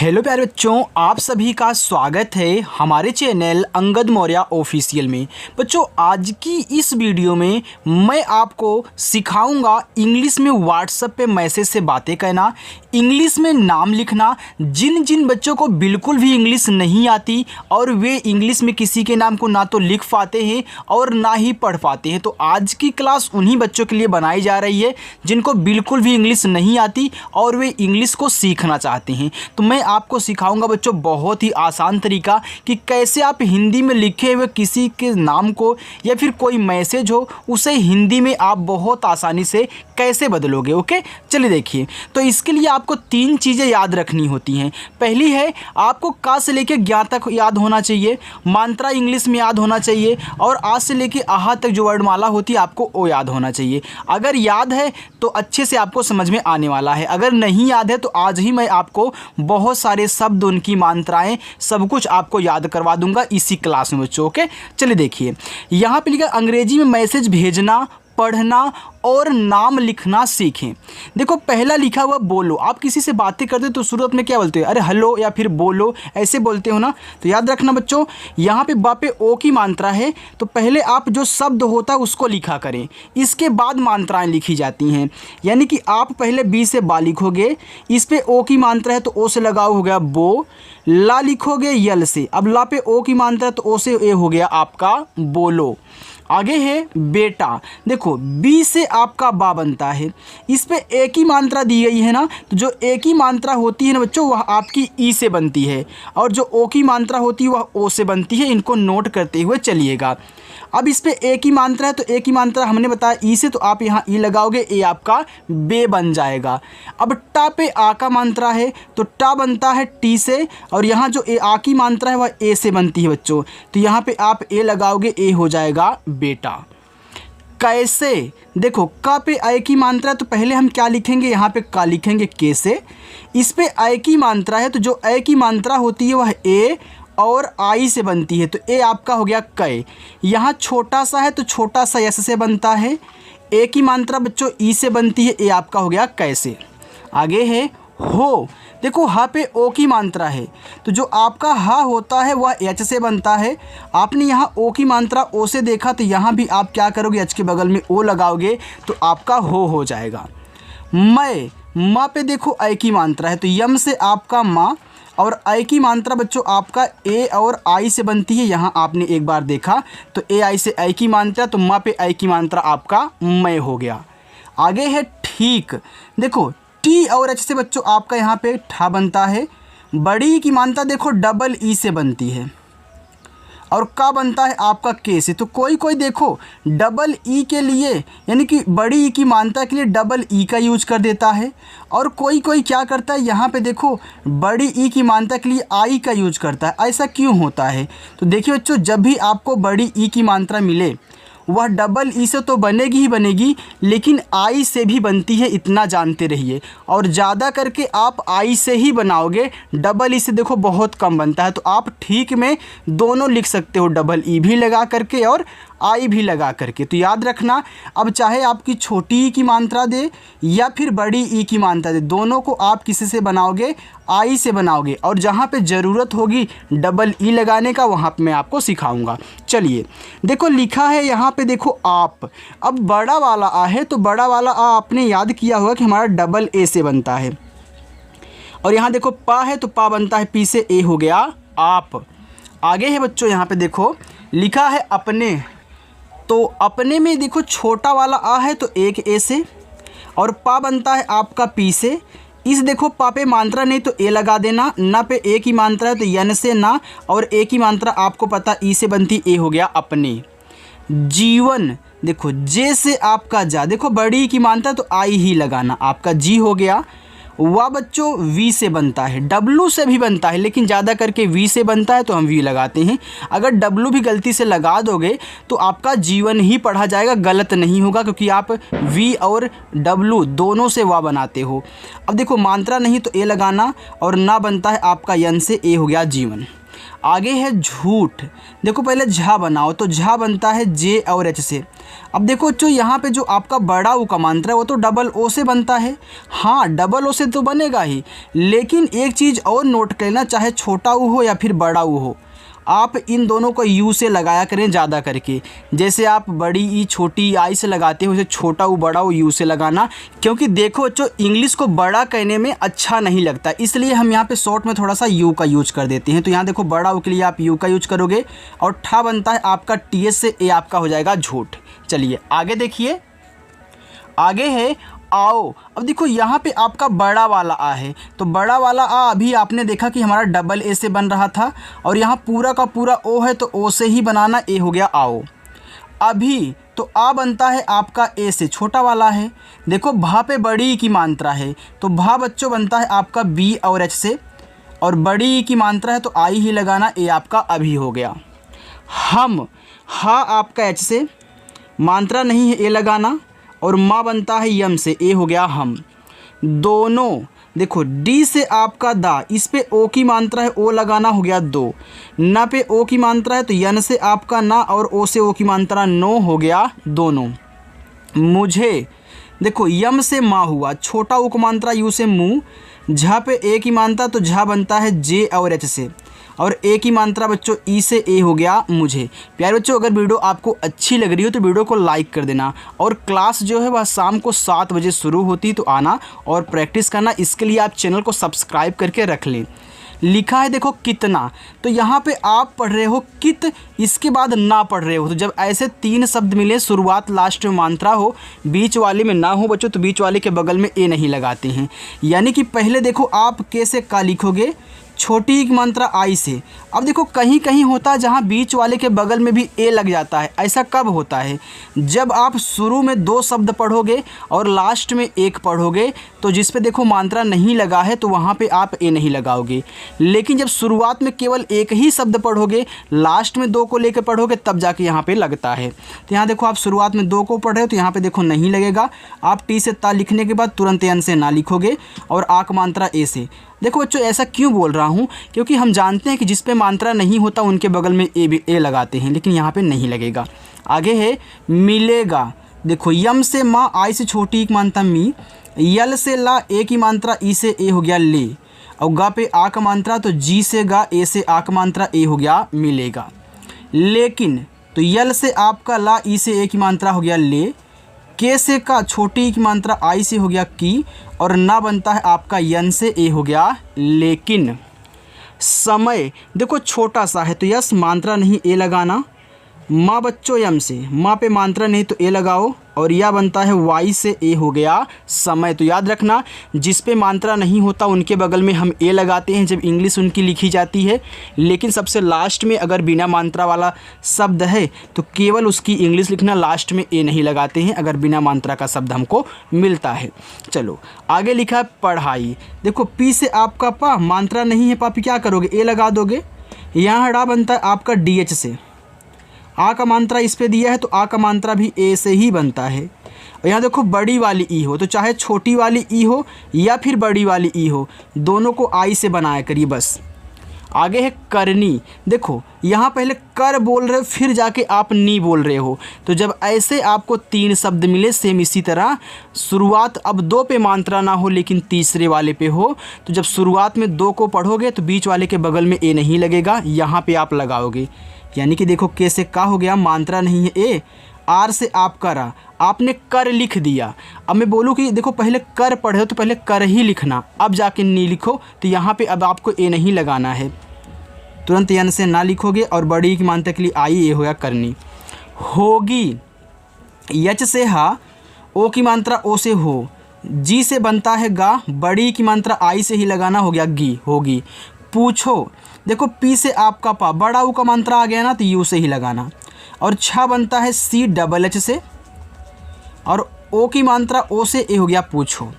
Hello प्यारे बच्चों, आप सभी का स्वागत है हमारे चैनल अंगद मौर्य ऑफिशियल में। बच्चों, आज की इस वीडियो में मैं आपको सिखाऊंगा इंग्लिश में व्हाट्सएप पे मैसेज से बातें करना, इंग्लिश में नाम लिखना। जिन जिन बच्चों को बिल्कुल भी इंग्लिश नहीं आती और वे इंग्लिश में किसी के नाम को ना तो लिख पाते हैं और ना ही पढ़ पाते हैं, तो आज की क्लास उन्हीं बच्चों के लिए बनाई जा रही है जिनको बिल्कुल भी इंग्लिश नहीं आती और वे इंग्लिश को सीखना चाहते हैं। तो मैं आपको सिखाऊंगा बच्चों बहुत ही आसान तरीका कि कैसे आप हिंदी में लिखे हुए किसी के नाम को या फिर कोई मैसेज हो उसे हिंदी में आप बहुत आसानी से कैसे बदलोगे। ओके, चलिए देखिए। तो इसके लिए आपको 3 चीज़ें याद रखनी होती हैं। पहली है, आपको का से लेकर ज्ञा तक याद होना चाहिए, मात्रा इंग्लिश में याद होना चाहिए और आज से लेकर आहा तक जो वर्णमाला होती है आपको वो याद होना चाहिए। अगर याद है तो अच्छे से आपको समझ में आने वाला है, अगर नहीं याद है तो आज ही मैं आपको बहुत सारे शब्द, उनकी मात्राएं, सब कुछ आपको याद करवा दूंगा इसी क्लास में बच्चों। ओके, चलिए देखिए। यहाँ पे लिखा अंग्रेजी में मैसेज भेजना, पढ़ना और नाम लिखना सीखें। देखो, पहला लिखा हुआ बोलो। आप किसी से बातें करते हो तो शुरुआत में क्या बोलते हो? अरे हेलो या फिर बोलो, ऐसे बोलते हो ना। तो याद रखना बच्चों, यहाँ पे बा पे ओ की मात्रा है तो पहले आप जो शब्द होता है उसको लिखा करें, इसके बाद मात्राएं लिखी जाती हैं। यानी कि आप पहले बी से बा लिखोगे, इस पे ओ की मात्रा है तो ओ से लगाओ, हो गया बो। ला लिखोगे यल से, अब ला पे ओ की मात्रा है तो ओ से ए हो गया आपका बोलो। आगे है बेटा। देखो, बी से आपका बा बनता है, इस पे ए की मात्रा दी गई है ना, तो जो ए की मात्रा होती है ना बच्चों वह आपकी ई से बनती है और जो ओ की मात्रा होती है वह ओ से बनती है। इनको नोट करते हुए चलिएगा। अब इस पे ए की मात्रा है तो ए की मात्रा हमने बताया ई से, तो आप यहाँ ई लगाओगे, ए आपका बे बन जाएगा। अब टा पे आ का मात्रा है तो टा बनता है टी से और यहाँ जो ए आ की मात्रा है वह ए से बनती है बच्चों, तो यहाँ पे आप ए लगाओगे, ए हो जाएगा बेटा। कैसे? देखो, का पे आय की मात्रा तो पहले हम क्या लिखेंगे, यहाँ पे का लिखेंगे कैसे। इस पे आय की मात्रा है तो जो आय की मात्रा होती है वह ए और आई से बनती है, तो ए आपका हो गया कै। यहाँ छोटा सा है तो छोटा सा यस से बनता है। ए की मात्रा बच्चों ई से बनती है, ए आपका हो गया कैसे। आगे है हो। देखो, हा पे ओ की मात्रा है तो जो आपका हा होता है वह एच से बनता है। आपने यहाँ ओ की मात्रा ओ से देखा तो यहाँ भी आप क्या करोगे, एच के बगल में ओ लगाओगे तो आपका हो जाएगा। मैं, माँ पे देखो ऐ की मात्रा है तो यम से आपका माँ और आई की मात्रा बच्चों आपका ए और आई से बनती है। यहाँ आपने एक बार देखा तो ए आई से आई की मात्रा, तो माँ पे आई की मात्रा आपका मैं हो गया। आगे है ठीक। देखो, टी और एच से बच्चों आपका यहाँ पे ठा बनता है। बड़ी की मात्रा देखो डबल ई से बनती है और का बनता है आपका के से। तो कोई कोई देखो डबल ई के लिए यानी कि बड़ी ई की मात्रा के लिए डबल ई का यूज कर देता है और कोई कोई क्या करता है, यहाँ पे देखो बड़ी ई की मात्रा के लिए आई का यूज करता है। ऐसा क्यों होता है? तो देखिए बच्चों, जब भी आपको बड़ी ई की मात्रा मिले वह डबल ई से तो बनेगी ही बनेगी, लेकिन आई से भी बनती है, इतना जानते रहिए। और ज़्यादा करके आप आई से ही बनाओगे, डबल ई से देखो बहुत कम बनता है। तो आप ठीक में दोनों लिख सकते हो, डबल ई भी लगा करके और आई भी लगा करके। तो याद रखना, अब चाहे आपकी छोटी ई की मात्रा दे या फिर बड़ी ई की मात्रा दे, दोनों को आप किसी से बनाओगे, आई से बनाओगे। और जहाँ पे ज़रूरत होगी डबल ई लगाने का वहाँ पे मैं आपको सिखाऊंगा। चलिए देखो, लिखा है यहाँ पे देखो आप। अब बड़ा वाला आ है तो बड़ा वाला आ आपने याद किया होगा कि हमारा डबल ए से बनता है और यहाँ देखो पा है तो पा बनता है पी से, ए हो गया आप। आगे है बच्चों, यहाँ पे देखो लिखा है अपने, तो अपने में देखो छोटा वाला आ है तो एक ए से और पा बनता है आपका पी से। इस देखो पा पे मात्रा नहीं तो ए लगा देना, ना पे ए की मात्रा है तो यन से ना, और ए की मात्रा आपको पता ई से बनती, ए हो गया अपने। जीवन, देखो जे से आपका जा, देखो बड़ी की मात्रा तो आई ही लगाना, आपका जी हो गया। वह बच्चों वी से बनता है, डब्लू से भी बनता है लेकिन ज़्यादा करके वी से बनता है तो हम वी लगाते हैं। अगर डब्लू भी गलती से लगा दोगे तो आपका जीवन ही पढ़ा जाएगा, गलत नहीं होगा, क्योंकि आप वी और डब्लू दोनों से वाह बनाते हो। अब देखो मात्रा नहीं तो ए लगाना और ना बनता है आपका यन से, ए हो गया जीवन। आगे है झूठ। देखो पहले झा बनाओ तो झा बनता है जे और एच से। अब देखो बच्चों, यहाँ पे जो आपका बड़ा ऊ का मात्रा है वो तो डबल ओ से बनता है। हाँ, डबल ओ से तो बनेगा ही, लेकिन एक चीज़ और नोट कर लेना, चाहे छोटा ऊ हो या फिर बड़ा ऊ हो, आप इन दोनों को यू से लगाया करें ज़्यादा करके। जैसे आप बड़ी ई छोटी आई से लगाते हो, वैसे छोटा ऊ बड़ा ऊ यू से लगाना। क्योंकि देखो बच्चों, इंग्लिश को बड़ा कहने में अच्छा नहीं लगता, इसलिए हम यहाँ पे शॉर्ट में थोड़ा सा यू का यूज कर देते हैं। तो यहाँ देखो, बड़ा ऊ के लिए आप यू का यूज करोगे और ठा बनता है आपका टी एस से, ए आपका हो जाएगा झूठ। चलिए आगे देखिए, आगे है आओ। अब देखो यहाँ पे आपका बड़ा वाला आ है, तो बड़ा वाला आ अभी आपने देखा कि हमारा डबल ए से बन रहा था, और यहाँ पूरा का पूरा ओ है तो ओ से ही बनाना, ए हो गया आओ। अभी तो आ बनता है आपका ए से, छोटा वाला है। देखो भा पे बड़ी की मात्रा है, तो भा बच्चों बनता है आपका बी और एच से, और बड़ी की मात्रा है तो आई ही लगाना, ए आपका अभी हो गया। हम, हा आपका एच से, मात्रा नहीं है, ए लगाना, और माँ बनता है यम से, ए हो गया हम। दोनों देखो, डी से आपका दा, इस पे ओ की मात्रा है, ओ लगाना, हो गया दो। ना पे ओ की मात्रा है तो यन से आपका ना, और ओ से ओ की मात्रा नो, हो गया दोनों। मुझे देखो, यम से माँ हुआ, छोटा ऊ की मात्रा यू से मुँह, झा पे ए की मात्रा तो झा बनता है जे और एच से, और ए की मात्रा बच्चों ई से, ए हो गया मुझे। प्यारे बच्चों, अगर वीडियो आपको अच्छी लग रही हो तो वीडियो को लाइक कर देना, और क्लास जो है वह शाम को 7 बजे शुरू होती है, तो आना और प्रैक्टिस करना। इसके लिए आप चैनल को सब्सक्राइब करके रख लें। लिखा है देखो कितना, तो यहाँ पे आप पढ़ रहे हो कित, इसके बाद ना पढ़ रहे हो। तो जब ऐसे 3 शब्द मिले, शुरुआत लास्ट में मात्रा हो, बीच वाले में ना हो बच्चों, तो बीच वाले के बगल में ए नहीं लगाते हैं। यानी कि पहले देखो आप के से का लिखोगे, छोटी की मात्रा आई से। अब देखो कहीं कहीं होता है जहाँ बीच वाले के बगल में भी ए लग जाता है। ऐसा कब होता है? जब आप शुरू में 2 शब्द पढ़ोगे और लास्ट में 1 पढ़ोगे, तो जिस पे देखो मात्रा नहीं लगा है तो वहाँ पे आप ए नहीं लगाओगे। लेकिन जब शुरुआत में केवल एक ही शब्द पढ़ोगे, लास्ट में 2 को लेकर पढ़ोगे, तब जाके यहाँ पे लगता है। तो यहाँ देखो आप शुरुआत में 2 को पढ़ रहे हो तो यहाँ पे देखो नहीं लगेगा। आप टी से ता लिखने के बाद तुरंत एन से ना लिखोगे और आ का मात्रा ए से। देखो बच्चों, ऐसा क्यों बोल रहा हूँ, क्योंकि हम जानते हैं कि जिस पे मात्रा नहीं होता उनके बगल में ए लगाते हैं, लेकिन यहाँ पे नहीं लगेगा। आगे है मिलेगा। देखो यम से माँ, आई से छोटी की मात्रा मी, यल से ला, ए की मात्रा ई से, ए हो गया ले, और गा पे आ का मात्रा तो जी से गा, ए से आ का मात्रा, ए हो गया मिलेगा। लेकिन तो यल से आपका ला, ई से ए की मात्रा हो गया ले, के से का, छोटी की मात्रा आई से हो गया की, और ना बनता है आपका यन से, ए हो गया लेकिन। समय देखो छोटा सा है तो यस मात्रा नहीं, ए लगाना। माँ बच्चों यम से, माँ पे मात्रा नहीं तो ए लगाओ, और यह बनता है वाई से, ए हो गया समय। तो याद रखना, जिस पे मात्रा नहीं होता उनके बगल में हम ए लगाते हैं जब इंग्लिश उनकी लिखी जाती है, लेकिन सबसे लास्ट में अगर बिना मात्रा वाला शब्द है तो केवल उसकी इंग्लिश लिखना, लास्ट में ए नहीं लगाते हैं अगर बिना मात्रा का शब्द हमको मिलता है। चलो आगे लिखा है पढ़ाई। देखो पी से आपका पा, मात्रा नहीं है, पापी क्या करोगे, ए लगा दोगे। यहाँ हड़ा बनता है आपका डी एच से, आ का मात्रा इस पे दिया है तो आ का मात्रा भी ए से ही बनता है। और यहाँ देखो बड़ी वाली ई हो, तो चाहे छोटी वाली ई हो या फिर बड़ी वाली ई हो, दोनों को आई से बनाया करिए बस। आगे है करनी। देखो यहाँ पहले कर बोल रहे हो, फिर जाके आप नी बोल रहे हो, तो जब ऐसे आपको 3 शब्द मिले सेम इसी तरह, शुरुआत अब 2 पे मात्रा ना हो लेकिन तीसरे वाले पे हो, तो जब शुरुआत में 2 को पढ़ोगे तो बीच वाले के बगल में ए नहीं लगेगा, यहाँ पे आप लगाओगे। यानी कि देखो के से का हो गया, मात्रा नहीं है ए, आर से आप करा, आपने कर लिख दिया। अब मैं बोलूँ कि देखो पहले कर पढ़े हो तो पहले कर ही लिखना, अब जाके नी लिखो, तो यहाँ पे अब आपको ए नहीं लगाना है, तुरंत यन से ना लिखोगे, और बड़ी की मात्रा के लिए आई, ए हो गया करनी। होगी, यच से हा, ओ की मात्रा ओ से हो, जी से बनता है गा, बड़ी की मात्रा आई से ही लगाना, हो गया गी, होगी। पूछो, देखो पी से आपका पा, बड़ा ऊ का मात्रा आ गया ना तो यू से ही लगाना, और छा बनता है सी डबल एच से, और ओ की मात्रा ओ से, ए हो गया पूछो।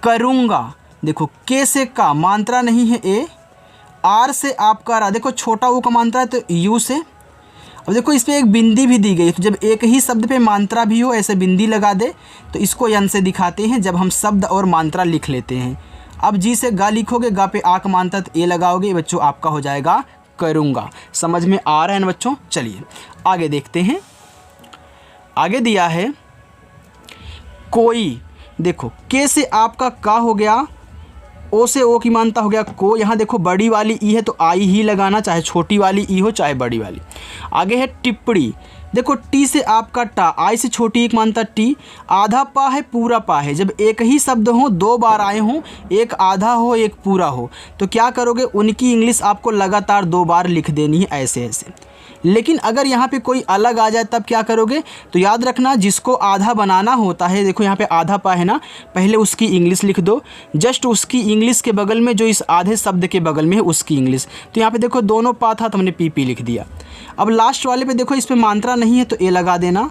करूँगा, देखो के से का, मात्रा नहीं है ए, आर से आपका रा, देखो छोटा ऊ का मात्रा है तो यू से। अब देखो इस पर एक बिंदी भी दी गई, तो जब एक ही शब्द पे मात्रा भी हो ऐसे बिंदी लगा दे, तो इसको यन से दिखाते हैं जब हम शब्द और मात्रा लिख लेते हैं। अब जी से गा लिखोगे, गा पे आ का मात्रा तो ए लगाओगे, बच्चों आपका हो जाएगा करूँगा। समझ में आ रहा है ना बच्चों? चलिए आगे देखते हैं। आगे दिया है कोई, देखो के से आपका का हो गया, ओ से ओ की मानता हो गया को। यहाँ देखो बड़ी वाली ई है तो आई ही लगाना, चाहे छोटी वाली ई हो चाहे बड़ी वाली। आगे है टिप्पणी, देखो टी से आपका टा, आई से छोटी एक मानता टी। आधा पा है पूरा पा है, जब एक ही शब्द हो दो बार आए हों, एक आधा हो एक पूरा हो, तो क्या करोगे, उनकी इंग्लिश आपको लगातार 2 बार लिख देनी है ऐसे ऐसे। लेकिन अगर यहाँ पे कोई अलग आ जाए तब क्या करोगे, तो याद रखना जिसको आधा बनाना होता है, देखो यहाँ पे आधा पा है ना, पहले उसकी इंग्लिश लिख दो, जस्ट उसकी इंग्लिश के बगल में जो इस आधे शब्द के बगल में है उसकी इंग्लिश। तो यहाँ पे देखो दोनों पा था तो हमने पी लिख दिया। अब लास्ट वाले पे देखो इस पर मात्रा नहीं है तो ए लगा देना,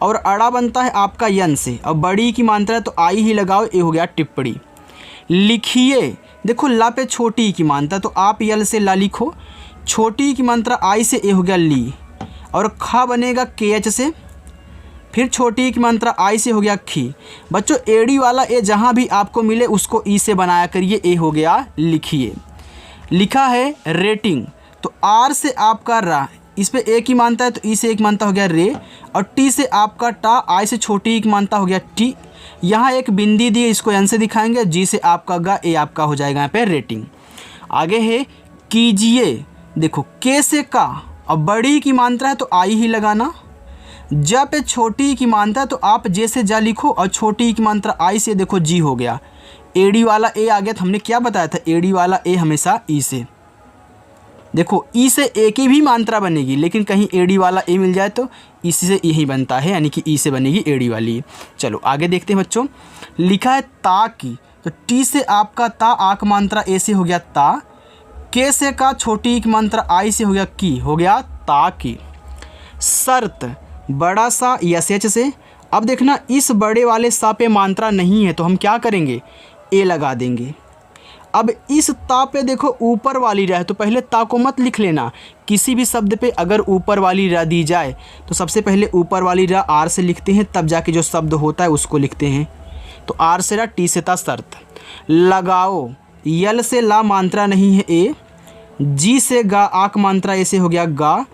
और अड़ा बनता है आपका यन से, अब बड़ी की मात्रा है तो आई ही लगाओ, ए हो गया टिप्पणी। लिखिए, देखो ला पे छोटी की मात्रा तो आप यल से ला लिखो, छोटी की मात्रा आई से, ए हो गया ली, और खा बनेगा के एच से, फिर छोटी की मात्रा आई से हो गया खी। बच्चों एड़ी वाला ए जहाँ भी आपको मिले उसको ई से बनाया करिए, ए हो गया लिखिए। लिखा है रेटिंग, तो आर से आपका रा, इस पे ए की मानता है तो ई से एक मानता हो गया रे, और टी से आपका टा, आई से छोटी एक मानता हो गया टी। यहाँ एक बिंदी दी है, इसको एन से दिखाएंगे, जी से आपका गा, ए आपका हो जाएगा यहाँ पे रेटिंग। आगे है कीजिए, देखो के से का, अब बड़ी की मात्रा है तो आई ही लगाना, जा पे छोटी की मात्रा है तो आप जे से जा लिखो, और छोटी की मात्रा आई से, देखो जी हो गया। एडी वाला ए आ गया, तो हमने क्या बताया था, एडी वाला ए हमेशा ई से, देखो ई से ए की भी मात्रा बनेगी, लेकिन कहीं एडी वाला ए मिल जाए तो इसी से यही बनता है, यानी कि ई से बनेगी एडी वाली। चलो आगे देखते हैं बच्चों। लिखा है ता की, तो टी से आपका ता, आक मात्रा ए से हो गया ता, के से का छोटी की मात्रा आई से हो गया की, हो गया ता की। शर्त, बड़ा सा यस एच से, अब देखना इस बड़े वाले सा पे मात्रा नहीं है तो हम क्या करेंगे, ए लगा देंगे। अब इस ता पे देखो ऊपर वाली रा है तो पहले ता को मत लिख लेना, किसी भी शब्द पे अगर ऊपर वाली रा दी जाए तो सबसे पहले ऊपर वाली रा आर से लिखते हैं, तब जाके जो शब्द होता है उसको लिखते हैं। तो आर से रा, टी से ता शर्त। लगाओ, यल से ला मात्रा नहीं है ए, जी से गा, आक मात्रा ए से हो गया गा,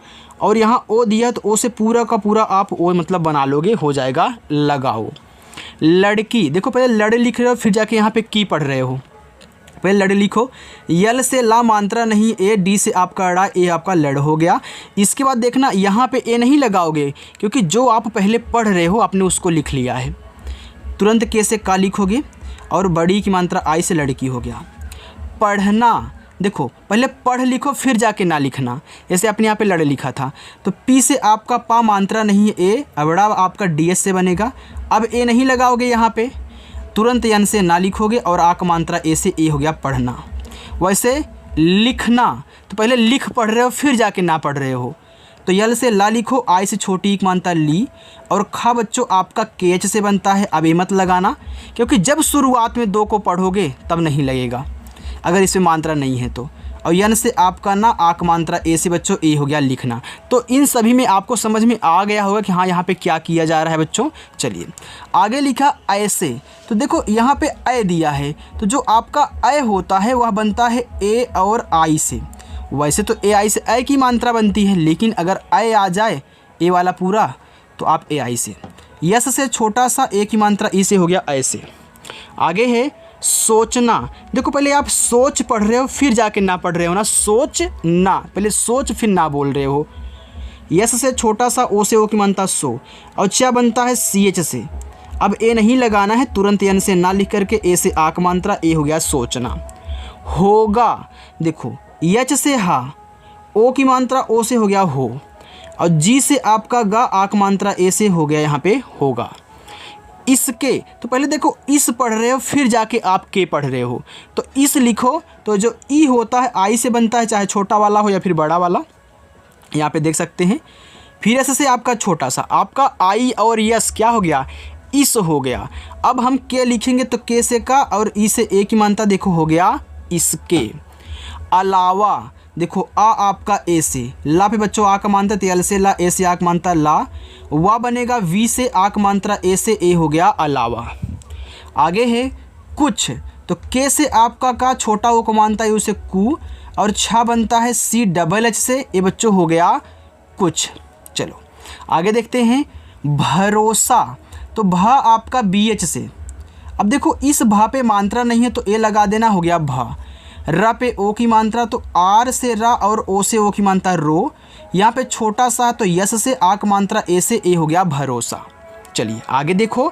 और यहाँ ओ दिया तो ओ से पूरा का पूरा आप ओ मतलब बना लोगे, हो जाएगा लगाओ। लड़की, देखो पहले लड़ लिख रहे हो फिर जाके यहाँ पे की पढ़ रहे हो, पहले लड़ लिखो। यल से ला मात्रा नहीं ए, डी से आपका अड़ा, ए आपका लड़ हो गया। इसके बाद देखना यहाँ पे ए नहीं लगाओगे, क्योंकि जो आप पहले पढ़ रहे हो आपने उसको लिख लिया है, तुरंत के से का लिखोगे, और बड़ी की मात्रा आई से लड़की हो गया। पढ़ना, देखो पहले पढ़ लिखो फिर जाके ना लिखना, जैसे अपने यहाँ पे लड़ लिखा था, तो पी से आपका पा मात्रा नहीं है ए, अबड़ा आपका डी एस से बनेगा। अब ए नहीं लगाओगे यहाँ पे, तुरंत यन से ना लिखोगे, और आक मात्रा ए से, ए हो गया पढ़ना। वैसे लिखना, तो पहले लिख पढ़ रहे हो फिर जाके ना पढ़ रहे हो, तो यल से ला लिखो, आई से छोटी एक मानता ली, और खा बच्चों आपका के एच से बनता है। अब ये मत लगाना, क्योंकि जब शुरुआत में 2 को पढ़ोगे तब नहीं लगेगा अगर इसमें मात्रा नहीं है तो। और यन से आपका ना, आक मात्रा ए से बच्चों, ए हो गया लिखना। तो इन सभी में आपको समझ में आ गया होगा कि हाँ यहाँ पे क्या किया जा रहा है बच्चों। चलिए आगे लिखा ऐसे, तो देखो यहाँ पे ए दिया है, तो जो आपका ए होता है वह बनता है ए और आई से। वैसे तो ए आई से ए की मात्रा बनती है, लेकिन अगर ए आ जाए ए वाला पूरा तो आप ए आई से। यस से छोटा सा ए की मात्रा ई से हो गया ऐसे। आगे है सोचना, देखो पहले आप सोच पढ़ रहे हो फिर जाके ना पढ़ रहे हो ना, सोच ना, पहले सोच फिर ना बोल रहे हो। यस से छोटा सा ओ से ओ की मानता सो, और चा बनता है सी एच से। अब ए नहीं लगाना है, तुरंत एन से ना लिख करके ए से आक मात्रा, ए हो गया सोचना। होगा, देखो यच से हा, ओ की मात्रा ओ से हो गया हो, और जी से आपका गा, आक मात्रा ए से हो गया यहाँ पे होगा। इसके, तो पहले देखो इस पढ़ रहे हो फिर जाके आप के पढ़ रहे हो, तो इस लिखो, तो जो ई होता है आई से बनता है, चाहे छोटा वाला हो या फिर बड़ा वाला, यहाँ पे देख सकते हैं। फिर ऐसे से आपका छोटा सा, आपका आई और यस क्या हो गया, इस हो गया। अब हम के लिखेंगे तो के से का और ई से ए की मानता, देखो हो गया इसके। अलावा, देखो आ आपका ए से, ला पे बच्चों आ का मानता, तेल से ला, ए से आक मानता ला, वा बनेगा वी से आक मात्रा ए से, ए हो गया अलावा। आगे है कुछ, तो के से आपका का छोटा ओ को मानता है उसे कु, और छा बनता है सी डबल एच से, ए बच्चों हो गया कुछ। चलो आगे देखते हैं भरोसा, तो भा आपका BH से। अब देखो इस भा पे मात्रा नहीं है तो ए लगा देना, हो गया भा। र पे ओ की मात्रा, तो आर से रा और ओ से ओ की मात्रा रो। यहाँ पे छोटा सा तो यस से आक मात्रा ए से ए, हो गया भरोसा। चलिए आगे देखो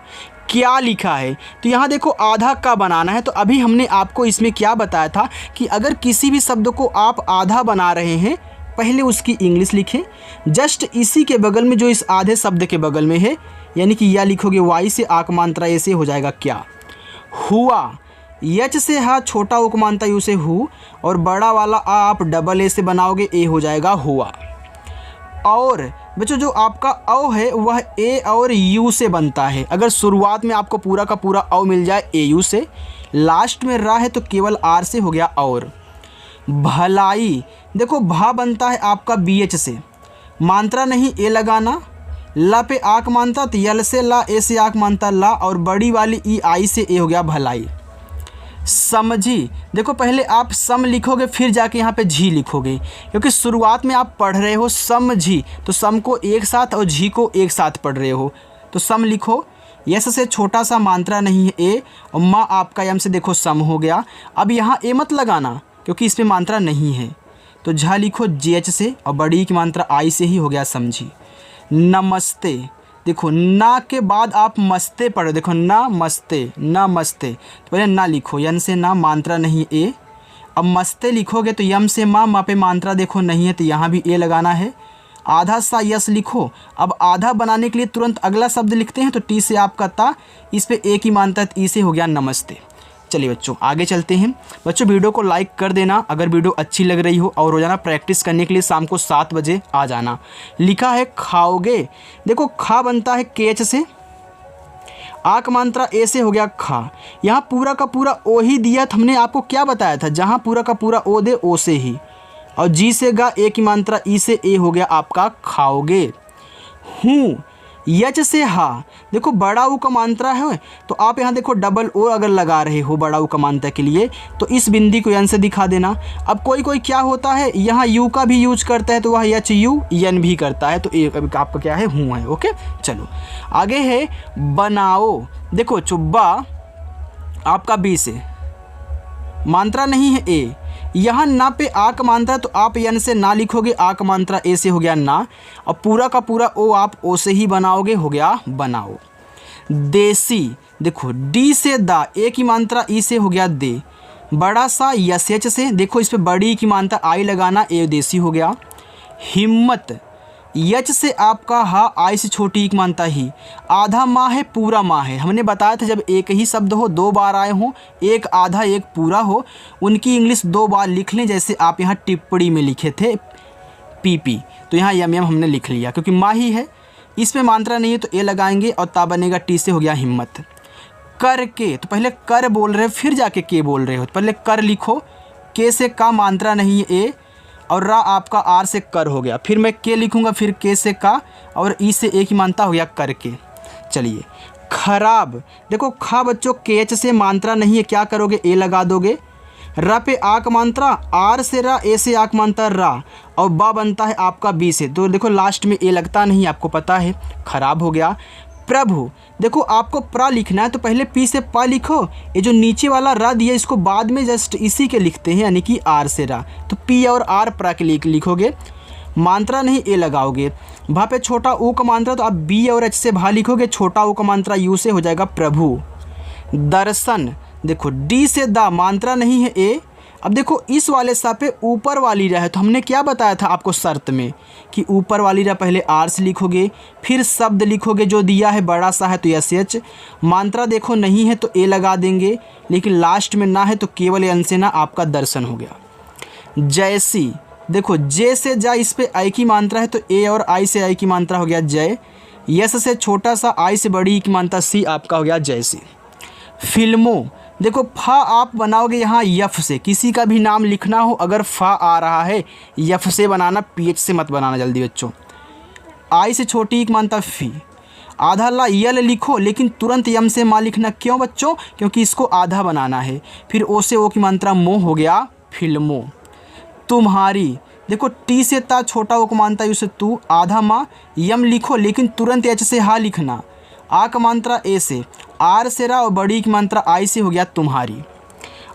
क्या लिखा है। तो यहाँ देखो आधा का बनाना है। तो अभी हमने आपको इसमें क्या बताया था कि अगर किसी भी शब्द को आप आधा बना रहे हैं, पहले उसकी इंग्लिश लिखें। जस्ट इसी के बगल में जो इस आधे शब्द के बगल में है, यानी कि या लिखोगे वाई से आक मात्रा ए से, हो जाएगा क्या, हुआ। यच से हा, छोटा उक मात्रा यू से हु, और बड़ा वाला आ आप डबल ए से बनाओगे, ए हो जाएगा हुआ। और बच्चों जो आपका औ है वह ए और यू से बनता है। अगर शुरुआत में आपको पूरा का पूरा औ मिल जाए ए यू से, लास्ट में रा है तो केवल आर से, हो गया और। भलाई, देखो भा बनता है आपका BH से, मात्रा नहीं ए लगाना। ला पे आक मात्रा, तो यल से ला, ए से आक मात्रा ला, और बड़ी वाली ई आई से, ए हो गया भलाई। समझी, देखो पहले आप सम लिखोगे फिर जाके यहाँ पे झी लिखोगे, क्योंकि शुरुआत में आप पढ़ रहे हो समझी, तो सम को एक साथ और झी को एक साथ पढ़ रहे हो, तो सम लिखो। यस से छोटा सा मात्रा नहीं है ए, और माँ आपका यम से देखो सम हो गया। अब यहाँ ए मत लगाना क्योंकि इस पर मात्रा नहीं है, तो झा लिखो JH से, और बड़ी की मात्रा आई से ही, हो गया समझी। नमस्ते, देखो ना के बाद आप मस्ते पढ़ो, देखो ना मस्ते, ना मस्ते, तो पहले ना लिखो, यन से ना, मात्रा नहीं ए। अब मस्ते लिखोगे तो यम से माँ पे मात्रा देखो नहीं है, तो यहाँ भी ए लगाना है। आधा सा यस लिखो। अब आधा बनाने के लिए तुरंत अगला शब्द लिखते हैं, तो टी से आपका ता, इस पे ए की मात्रा ई से, हो गया नमस्ते। चलिए बच्चों आगे चलते हैं। बच्चों वीडियो को लाइक कर देना अगर वीडियो अच्छी लग रही हो, और रोज़ाना प्रैक्टिस करने के लिए शाम को 7 बजे आ जाना। लिखा है खाओगे, देखो खा बनता है KH से, आक मात्रा ए से, हो गया खा। यहाँ पूरा का पूरा ओ ही दिया, तो हमने आपको क्या बताया था, जहाँ पूरा का पूरा ओ दे ओ से ही, और जी से गा, ए की मात्रा ई से, ए हो गया आपका खाओगे। हूँ, यच से हा, देखो बड़ा ऊ का मात्रा है, तो आप यहाँ देखो डबल ओ अगर लगा रहे हो बड़ा ऊ का मात्रा के लिए, तो इस बिंदी को यन से दिखा देना। अब कोई क्या होता है, यहाँ यू का भी यूज करता है, तो वह यच यू यन भी करता है, तो एक आपका क्या है, हूँ है। ओके चलो आगे है बनाओ, देखो चुब्बा आपका बी से, मात्रा नहीं है ए, यहाँ ना पे आक मात्रा, तो आप यन से ना लिखोगे, आक मात्रा ए से, हो गया ना, और पूरा का पूरा ओ आप ओ से ही बनाओगे, हो गया बनाओ। देसी, देखो डी से दा, ए की मात्रा ई से, हो गया दे। बड़ा सा यस एच से, देखो इस पे बड़ी की मात्रा आई लगाना, ए देसी हो गया। हिम्मत, यच से आपका हा, आई से छोटी की मात्रा ही। आधा माँ है पूरा माँ है, हमने बताया था जब एक ही शब्द हो 2 बार आए हों, एक आधा एक पूरा हो, उनकी इंग्लिश 2 बार लिख लें, जैसे आप यहाँ टिप्पणी में लिखे थे PP, तो यहाँ यम हमने लिख लिया क्योंकि माँ ही है, इसमें मात्रा नहीं है तो ए लगाएंगे, और ता बनेगा टी से, हो गया हिम्मत। करके, तो पहले कर बोल रहे हो फिर जाके के बोल रहे हो, तो पहले कर लिखो, के से का मात्रा नहीं है ए, और रा आपका आर से कर हो गया, फिर मैं के लिखूंगा, फिर के से का, और ई से ए की मात्रा, हो गया करके। चलिए खराब, देखो खा बच्चों KH से, मात्रा नहीं है, क्या करोगे, ए लगा दोगे। रा पे आक मात्रा, आर से रा, ए से आक मात्रा रा, और बा बनता है आपका बी से, तो देखो लास्ट में ए लगता नहीं, आपको पता है, खराब हो गया। प्रभु, देखो आपको प्रा लिखना है तो पहले पी से पा लिखो, ये जो नीचे वाला रा दिया इसको बाद में जस्ट इसी के लिखते हैं, यानी कि आर से रा, तो पी और आर प्रा के लिए लिखोगे, मात्रा नहीं ए लगाओगे। भा पे छोटा ऊ का मात्रा, तो आप बी और एच से भा लिखोगे, छोटा ऊ का मात्रा यू से, हो जाएगा प्रभु। दर्शन, देखो डी से दा, मात्रा नहीं है ए। अब देखो इस वाले सा पे ऊपर वाली रा है, तो हमने क्या बताया था आपको शर्त में कि ऊपर वाली रा पहले आर से लिखोगे, फिर शब्द लिखोगे जो दिया है बड़ा सा है तो एस एच, मात्रा देखो नहीं है तो ए लगा देंगे, लेकिन लास्ट में ना है तो केवल एन से ना, आपका दर्शन हो गया। जैसी, देखो जे से जा, इस पे आई की मात्रा है तो ए, और आई से आई की मात्रा, हो गया जय। यस से छोटा सा, आई से बड़ी की मात्रा सी, आपका हो गया जैसी। फिल्मों, देखो फा आप बनाओगे यहाँ यफ से, किसी का भी नाम लिखना हो अगर फा आ रहा है यफ से बनाना, पीएच से मत बनाना जल्दी बच्चों। आई से छोटी एक मानता फी, आधा ला यल लिखो, लेकिन तुरंत यम से माँ लिखना, क्यों बच्चों, क्योंकि इसको आधा बनाना है। फिर ओ से ओ की मात्रा मोह, हो गया फिल्मों। तुम्हारी, देखो टी से ता छोटा ओ कमांता यू से तू, आधा माँ, यम लिखो लेकिन तुरंत एच से हा लिखना, आ का मात्रा ए से, आर से रा और बड़ी की मात्रा आई से हो गया तुम्हारी।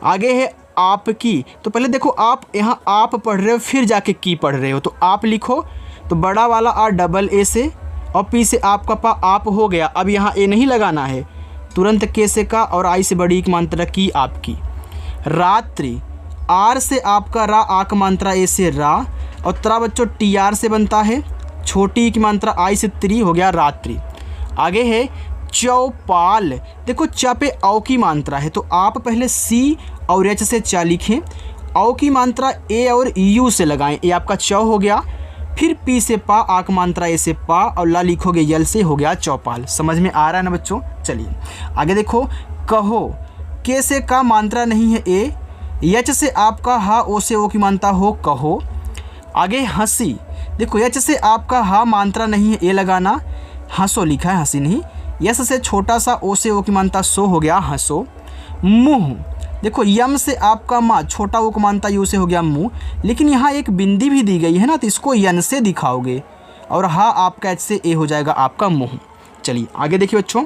आगे है आपकी, तो पहले देखो आप यहाँ आप पढ़ रहे हो फिर जाके की पढ़ रहे हो, तो आप लिखो तो बड़ा वाला आ डबल ए से और पी से आपका पा आप हो गया। अब यहाँ ए नहीं लगाना है, तुरंत के से का और आई से बड़ी की मात्रा की आपकी। रात्रि, आर से आपका रा, आ का मात्रा ए से रा और त्रा बच्चों टी आर से बनता है, छोटी की मात्रा आई से त्री हो गया रात्रि। आगे है चौपाल, देखो च पे औ की मात्रा है तो आप पहले सी और एच से चा लिखें, औ की मात्रा ए और यू से लगाएं, ये आपका चौ हो गया। फिर पी से पा, आ की मात्रा ए से पा और ला लिखोगे यल से, हो गया चौपाल। समझ में आ रहा है ना बच्चों? चलिए आगे देखो, कहो, के से का मात्रा नहीं है ए, एच से आपका हा, ओ से ओ की मात्रा हो कहो। आगे हंसी, देखो एच से आपका हा मात्रा नहीं है, ए लगाना, हंसो लिखा है हंसी नहीं, यस से छोटा सा ओ से ओ की मानता सो, हो गया हंसो। मुँह, देखो यम से आपका माँ, छोटा ओ की मानता यू से हो गया मुँह, लेकिन यहाँ एक बिंदी भी दी गई है ना, तो इसको यन से दिखाओगे और हा आपका एच से ए हो जाएगा आपका मुँह। चलिए आगे देखिए बच्चों,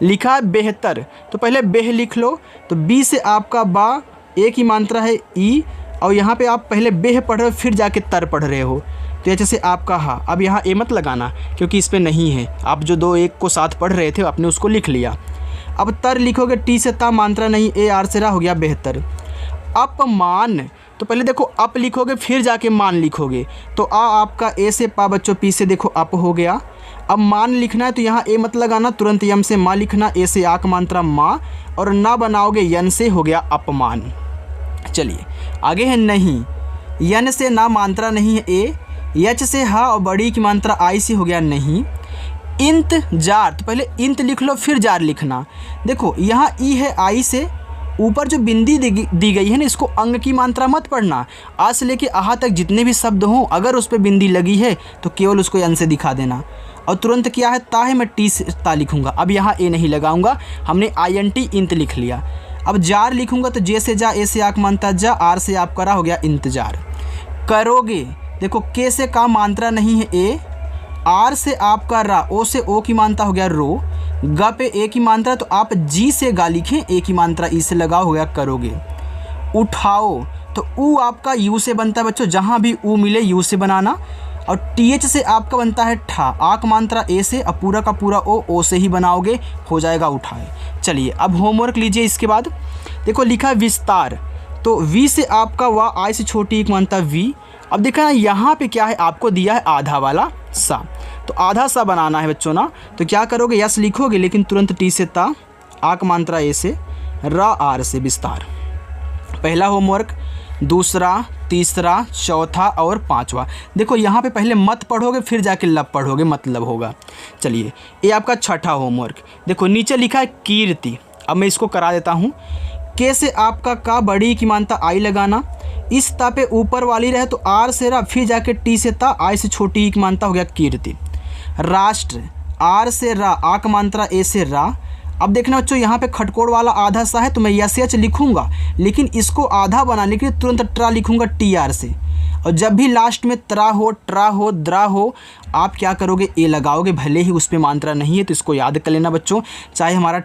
लिखा है बेहतर, तो पहले बेह लिख लो, तो बी से आपका बा, ए की मात्रा है ई और यहाँ पे आप पहले बेह पढ़ रहे हो फिर जाके तर पढ़ रहे हो, तो एच से आपका हा। अब यहाँ ए मत लगाना क्योंकि इस पे नहीं है, आप जो दो एक को साथ पढ़ रहे थे आपने उसको लिख लिया। अब तर लिखोगे, टी से ता मात्रा नहीं, ए आर से रा, हो गया बेहतर। अपमान, तो पहले देखो अप लिखोगे फिर जाके मान लिखोगे, तो आ आपका ए से पा बच्चों, पी से देखो अप हो गया। अब मान लिखना है तो यहाँ ए मत लगाना, तुरंत यम से माँ लिखना, ए से आ का मात्रा माँ और ना बनाओगे यन से, हो गया अपमान। चलिए आगे है नहीं, यन से ना मात्रा नहीं है ए, एच से हा और बड़ी की मात्रा आई से, हो गया नहीं। इंतजार, तो पहले इंत लिख लो फिर जार लिखना, देखो यहाँ ई है आई से, ऊपर जो बिंदी दी गई है ना, इसको अंग की मात्रा मत पढ़ना, आज से लेके आहा तक जितने भी शब्द हों अगर उस पर बिंदी लगी है तो केवल उसको यन से दिखा देना। और तुरंत क्या है ता है, मैं टी से ता लिखूँगा, अब यहाँ ए नहीं लगाऊंगा, हमने INT इंत लिख लिया। अब जार लिखूँगा तो जे से जा, ए से आक मानता जा, आर से आप करा, हो गया इंतजार। करोगे, देखो के से का मात्रा नहीं है ए, आर से आपका रा, ओ से ओ की मात्रा हो गया रो, ग पे ए की मात्रा तो आप जी से गा लिखें, ए की मात्रा ई से लगाओ, हो गया करोगे। उठाओ, तो ऊ आपका यू से बनता है बच्चों, जहाँ भी ऊ मिले यू से बनाना, और TH से आपका बनता है ठा, आ का मात्रा ए से और पूरा का पूरा ओ से ही बनाओगे, हो जाएगा उठाए। चलिए अब होमवर्क लीजिए। इसके बाद देखो लिखा है विस्तार, तो वी से आपका वाह, आई से छोटी एक मात्रा वी। अब देखा ना यहाँ पे क्या है, आपको दिया है आधा वाला सा, तो आधा सा बनाना है बच्चों ना, तो क्या करोगे यस लिखोगे लेकिन तुरंत टी से ता, आ का मात्रा ए से, रा आर से विस्तार। पहला होमवर्क, दूसरा, तीसरा, चौथा और पांचवा। देखो यहाँ पे पहले मत पढ़ोगे फिर जाके लब पढ़ोगे, मतलब होगा। चलिए ये आपका छठा होमवर्क, देखो नीचे लिखा है कीर्ति, अब मैं इसको करा देता हूँ। के से आपका का, बड़ी की मानता आई लगाना, इस ता पे ऊपर वाली रहे तो आर से रा, फिर जाके टी से ता, आई से छोटी की मानता, हो गया कीर्ति। राष्ट्र, आर से रा, आ का मात्रा ए से रा। अब देखना बच्चों यहाँ पे खटकोड़ वाला आधा सा है तो मैं यस एच लिखूंगा, लेकिन इसको आधा बनाने के लिए तुरंत ट्रा लिखूंगा टी आर से, और जब भी लास्ट में त्रा हो, ट्रा हो, द्रा हो, आप क्या करोगे ए लगाओगे, भले ही उस पर मात्रा नहीं है तो इसको याद कर लेना बच्चों, चाहे हमारा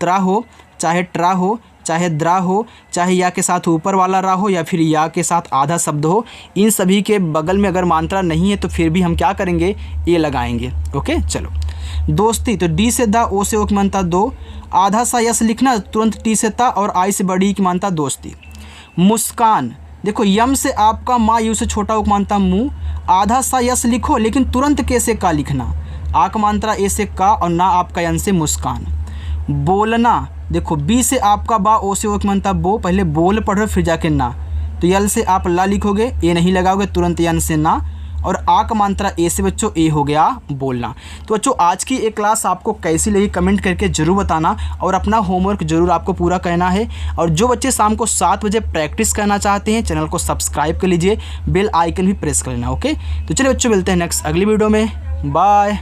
त्रा हो, चाहे ट्रा हो, चाहे द्रा हो, चाहे या के साथ ऊपर वाला रा हो या फिर या के साथ आधा शब्द हो, इन सभी के बगल में अगर मात्रा नहीं है तो फिर भी हम क्या करेंगे, ए लगाएंगे। ओके चलो। दोस्ती, तो डी से दा, ओ से ओ की मानता दो, आधा सा यस लिखना, तुरंत टी से ता और आई से बड़ी की मानता दोस्ती। मुस्कान, देखो यम से आपका माँ, यू से छोटा ओ की मानता मुँह, आधा सा यस लिखो लेकिन तुरंत के से का लिखना, आ का मात्रा ए से का और ना आपका यन से मुस्कान। बोलना, देखो बी से आपका बा, ओ से ओ की मानता बो, पहले बोल पढ़ो फिर जाके ना, तो यल से आप ला लिखोगे, ए नहीं लगाओगे, तुरंत यन से ना, और आ का मात्रा ए से बच्चों ए हो गया बोलना। तो बच्चों आज की एक क्लास आपको कैसी लगी कमेंट करके ज़रूर बताना, और अपना होमवर्क ज़रूर आपको पूरा करना है। और जो बच्चे शाम को 7 बजे प्रैक्टिस करना चाहते हैं चैनल को सब्सक्राइब कर लीजिए, बेल आइकन भी प्रेस कर लेना। ओके तो चलिए बच्चों मिलते हैं नेक्स्ट अगली वीडियो में, बाय।